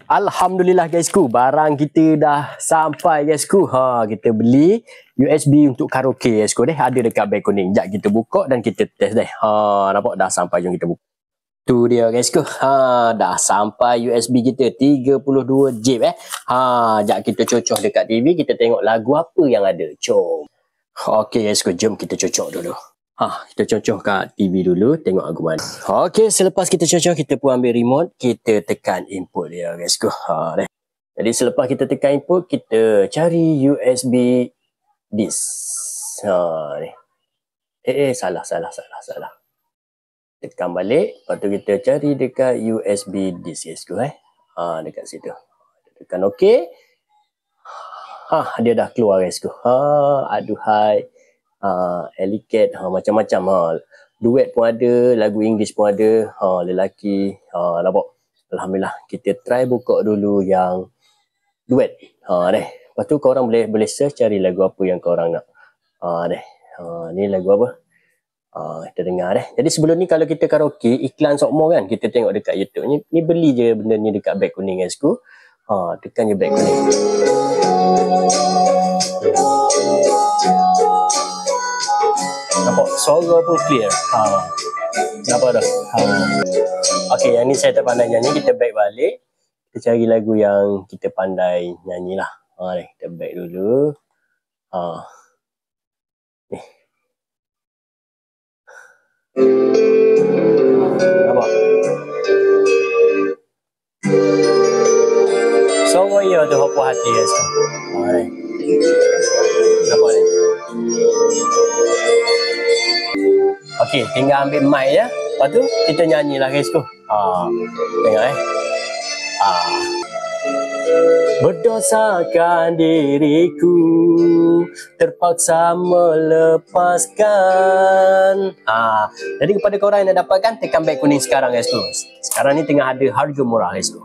Alhamdulillah guysku, barang kita dah sampai guysku. Kita beli USB untuk karaoke guysku deh. Ada dekat beg kuning. Jap kita buka dan kita test deh. Nampak dah sampai, jom kita buka. Tu dia guysku. Dah sampai USB kita 32 GB jap kita cocok dekat TV, kita tengok lagu apa yang ada. Jom. Okey guysku, jom kita cocok dulu. Kita cocok kat TV dulu, tengok lagu mana. Okey, selepas kita cocok, kita pun ambil remote, kita tekan input dia guysku. Jadi selepas kita tekan input, kita cari USB disk. Ni. Salah. Tekan balik, lepas tu kita cari dekat USB disk guysku. Dekat situ. Tekan OK. Dia dah keluar guysku. Aduhai. Elicat, macam-macam. Duet pun ada, lagu English pun ada, lelaki. Nampak? Alhamdulillah, kita try buka dulu yang duet. Lepas tu korang boleh search cari lagu apa yang korang nak. Ni lagu apa? Kita dengar deh. Jadi sebelum ni kalau kita karaoke, iklan Sokmo kan, kita tengok dekat YouTube. Ni beli je benda ni dekat beg kuning guysku. Tekan je beg kuning. Nampak suara pun clear. Nampak dah. Okey, yang ni saya tak pandai nyanyi, kita back balik. Kita cari lagu yang kita pandai nyanyi lah. Ni, kita back dulu. Ni. Nampak? Suara ya tu hopur hati guys. Ni. Nampak ni? Okey, tinggal ambil mic je. Lepas tu, kita nyanyilah guysku. Tengok Berdosakan diriku, terpaksa melepaskan. Jadi kepada korang yang nak dapatkan, tekan beg kuning sekarang guysku. Sekarang ni tengah ada harga murah guysku.